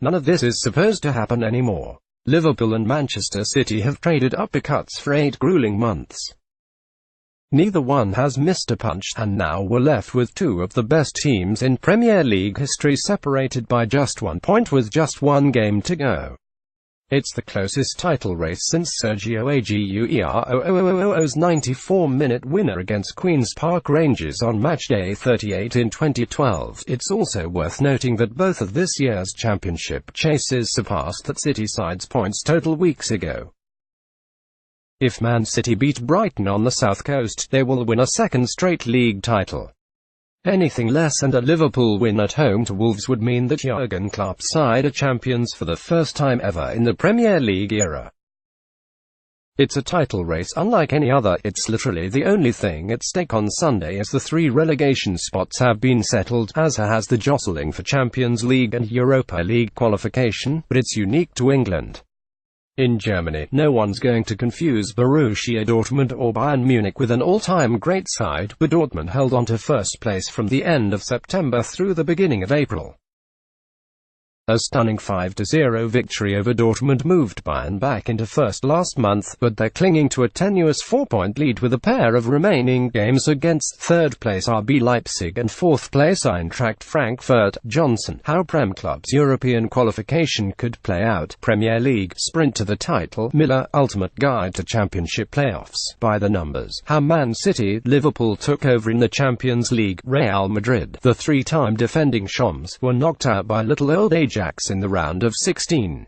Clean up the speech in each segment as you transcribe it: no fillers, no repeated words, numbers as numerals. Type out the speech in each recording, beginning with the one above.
None of this is supposed to happen anymore. Liverpool and Manchester City have traded uppercuts for 8 grueling months. Neither one has missed a punch, and now we're left with two of the best teams in Premier League history separated by just 1 point with just 1 game to go. It's the closest title race since Sergio Aguero's 94-minute winner against Queen's Park Rangers on matchday 38 in 2012. It's also worth noting that both of this year's championship chases surpassed that City side's points total weeks ago. If Man City beat Brighton on the South Coast, they will win a second straight league title. Anything less and a Liverpool win at home to Wolves would mean that Jurgen Klopp's side are champions for the first time ever in the Premier League era. It's a title race unlike any other. It's literally the only thing at stake on Sunday, as the 3 relegation spots have been settled, as has the jostling for Champions League and Europa League qualification, but it's unique to England. In Germany, no one's going to confuse Borussia Dortmund or Bayern Munich with an all-time great side, but Dortmund held on to first place from the end of September through the beginning of April. A stunning 5-0 victory over Dortmund moved Bayern back into first last month, but they're clinging to a tenuous 4-point lead with a pair of remaining games against third-place RB Leipzig and fourth-place Eintracht Frankfurt. Johnson, how Prem clubs' European qualification could play out. Premier League, sprint to the title. Miller, ultimate guide to championship playoffs. By the numbers. How Man City, Liverpool took over in the Champions League. Real Madrid, the 3-time defending champs, were knocked out by little old Ajax in the round of 16.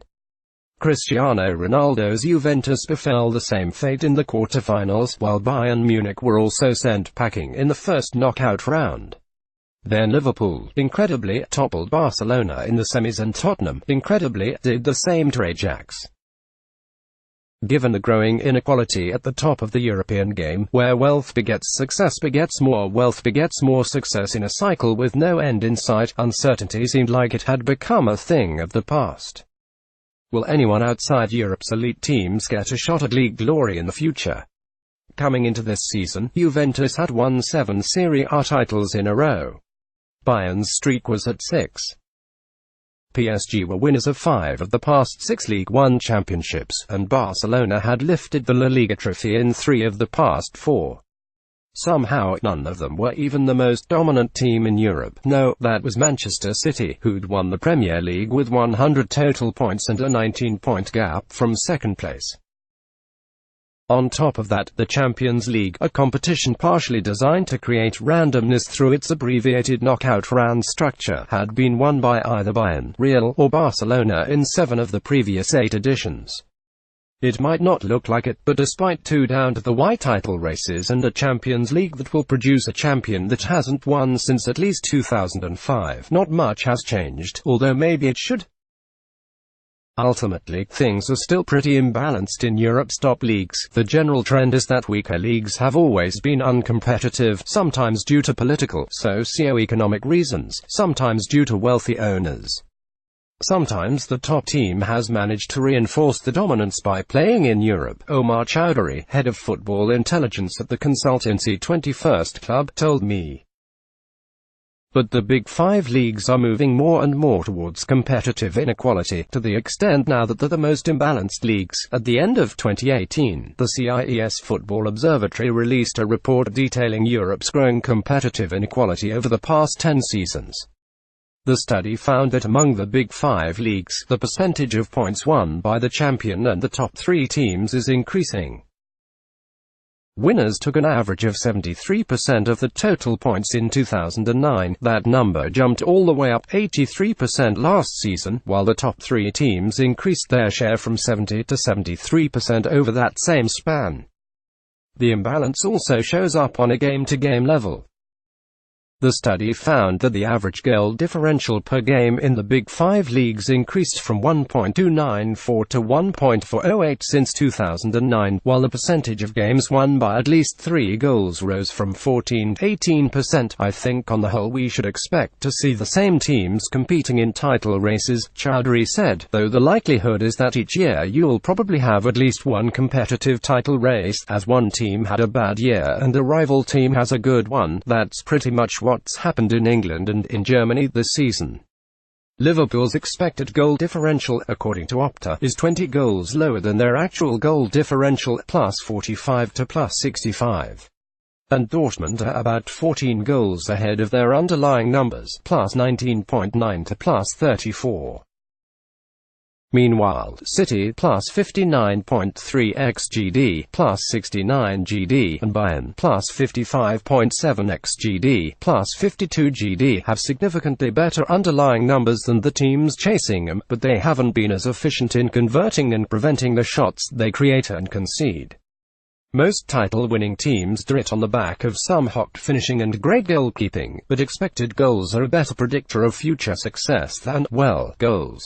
Cristiano Ronaldo's Juventus befell the same fate in the quarter-finals, while Bayern Munich were also sent packing in the first knockout round. Then Liverpool, incredibly, toppled Barcelona in the semis, and Tottenham, incredibly, did the same to Ajax. Given the growing inequality at the top of the European game, where wealth begets more wealth begets more success in a cycle with no end in sight, uncertainty seemed like it had become a thing of the past. Will anyone outside Europe's elite teams get a shot at league glory in the future? Coming into this season, Juventus had won 7 Serie A titles in a row. Bayern's streak was at 6. PSG were winners of 5 of the past 6 League One championships, and Barcelona had lifted the La Liga trophy in 3 of the past 4. Somehow, none of them were even the most dominant team in Europe. No, that was Manchester City, who'd won the Premier League with 100 total points and a 19-point gap from second place. On top of that, the Champions League, a competition partially designed to create randomness through its abbreviated knockout round structure, had been won by either Bayern, Real, or Barcelona in 7 of the previous 8 editions. It might not look like it, but despite 2 down-to-the-wire title races and a Champions League that will produce a champion that hasn't won since at least 2005, not much has changed, although maybe it should. Ultimately, things are still pretty imbalanced in Europe's top leagues. The general trend is that weaker leagues have always been uncompetitive, sometimes due to political, socio-economic reasons, sometimes due to wealthy owners. Sometimes the top team has managed to reinforce the dominance by playing in Europe. Omar Chowdhury, head of football intelligence at the consultancy 21st Club, told me. But the Big 5 leagues are moving more and more towards competitive inequality, to the extent now that they're the most imbalanced leagues. At the end of 2018, the CIES Football Observatory released a report detailing Europe's growing competitive inequality over the past 10 seasons. The study found that among the Big 5 leagues, the percentage of points won by the champion and the top 3 teams is increasing. Winners took an average of 73% of the total points in 2009. That number jumped all the way up 83% last season, while the top 3 teams increased their share from 70 to 73% over that same span. The imbalance also shows up on a game-to-game level. The study found that the average goal differential per game in the Big 5 leagues increased from 1.294 to 1.408 since 2009, while the percentage of games won by at least 3 goals rose from 14 to 18%. I think on the whole we should expect to see the same teams competing in title races, Chowdhury said, though the likelihood is that each year you'll probably have at least one competitive title race, as one team had a bad year and a rival team has a good one. That's pretty much what's happened in England and in Germany this season. Liverpool's expected goal differential, according to Opta, is 20 goals lower than their actual goal differential, +45 to +65. And Dortmund are about 14 goals ahead of their underlying numbers, +19.9 to +34. Meanwhile, City +59.3 xGD, +69 GD, and Bayern +55.7 xGD, +52 GD have significantly better underlying numbers than the teams chasing them, but they haven't been as efficient in converting and preventing the shots they create and concede. Most title-winning teams do it on the back of some hot finishing and great goalkeeping, but expected goals are a better predictor of future success than, well, goals.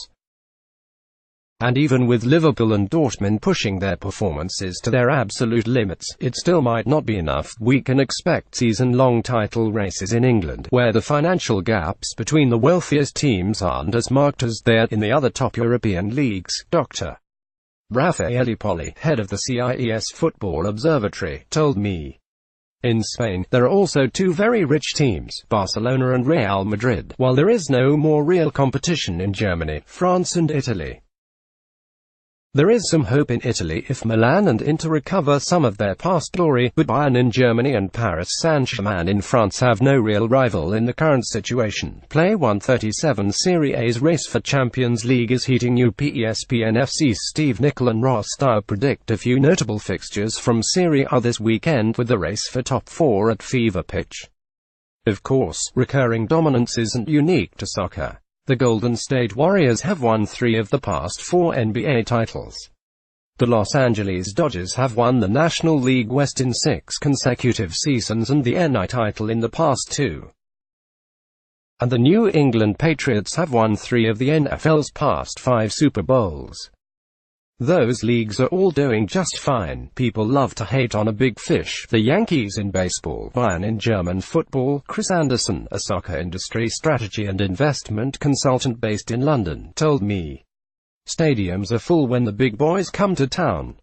And even with Liverpool and Dortmund pushing their performances to their absolute limits, it still might not be enough. We can expect season-long title races in England, where the financial gaps between the wealthiest teams aren't as marked as they are in the other top European leagues. Dr. Raffaele Poli, head of the CIES Football Observatory, told me. In Spain, there are also two very rich teams, Barcelona and Real Madrid, while there is no more real competition in Germany, France and Italy. There is some hope in Italy if Milan and Inter recover some of their past glory, but Bayern in Germany and Paris Saint-Germain in France have no real rival in the current situation. Play 137 Serie A's race for Champions League is heating up. ESPN FC's Steve Nicol and Ross Dyer predict a few notable fixtures from Serie A this weekend, with the race for top four at fever pitch. Of course, recurring dominance isn't unique to soccer. The Golden State Warriors have won 3 of the past 4 NBA titles. The Los Angeles Dodgers have won the National League West in 6 consecutive seasons and the NI title in the past 2. And the New England Patriots have won 3 of the NFL's past 5 Super Bowls. Those leagues are all doing just fine. People love to hate on a big fish. The Yankees in baseball, Bayern in German football. Chris Anderson, a soccer industry strategy and investment consultant based in London, told me. Stadiums are full when the big boys come to town.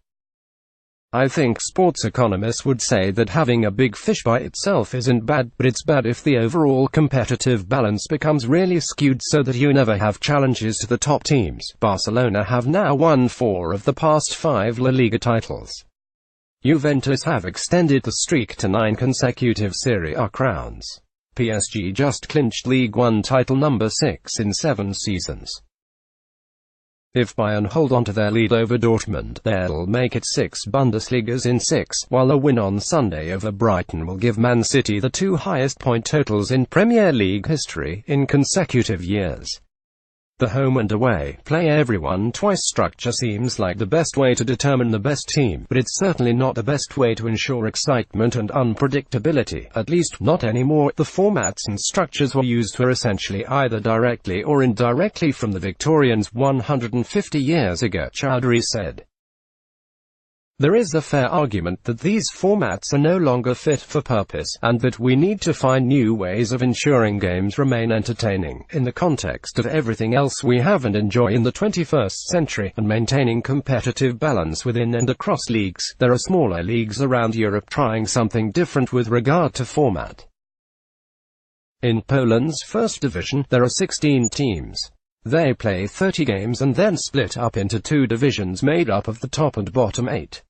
I think sports economists would say that having a big fish by itself isn't bad, but it's bad if the overall competitive balance becomes really skewed so that you never have challenges to the top teams. Barcelona have now won 4 of the past 5 La Liga titles. Juventus have extended the streak to 9 consecutive Serie A crowns. PSG just clinched League One title number 6 in 7 seasons. If Bayern hold on to their lead over Dortmund, they'll make it 6 Bundesligas in 6, while a win on Sunday over Brighton will give Man City the 2 highest point totals in Premier League history in consecutive years. The home and away, play everyone twice structure seems like the best way to determine the best team, but it's certainly not the best way to ensure excitement and unpredictability, at least not anymore. The formats and structures were used were essentially either directly or indirectly from the Victorians 150 years ago, Chowdhury said. There is a fair argument that these formats are no longer fit for purpose, and that we need to find new ways of ensuring games remain entertaining, in the context of everything else we have and enjoy in the 21st century, and maintaining competitive balance within and across leagues. There are smaller leagues around Europe trying something different with regard to format. In Poland's first division, there are 16 teams. They play 30 games and then split up into 2 divisions made up of the top and bottom 8.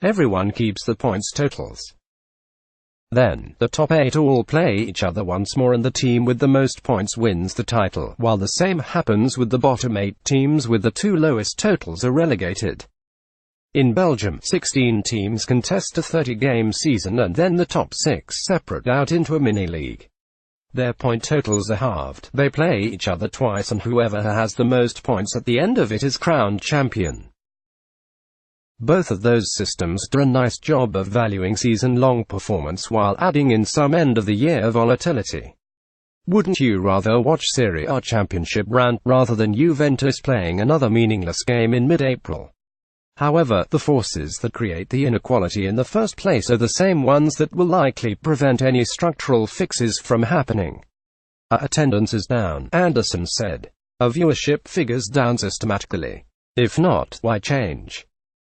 Everyone keeps the points totals. Then, the top 8 all play each other once more and the team with the most points wins the title, while the same happens with the bottom 8 teams with the 2 lowest totals are relegated. In Belgium, 16 teams contest a 30-game season and then the top 6 separate out into a mini-league. Their point totals are halved, they play each other twice and whoever has the most points at the end of it is crowned champion. Both of those systems do a nice job of valuing season-long performance while adding in some end-of-the-year volatility. Wouldn't you rather watch Serie A championship round, rather than Juventus playing another meaningless game in mid-April? However, the forces that create the inequality in the first place are the same ones that will likely prevent any structural fixes from happening. Our attendance is down, Anderson said. Our viewership figures down systematically. If not, why change?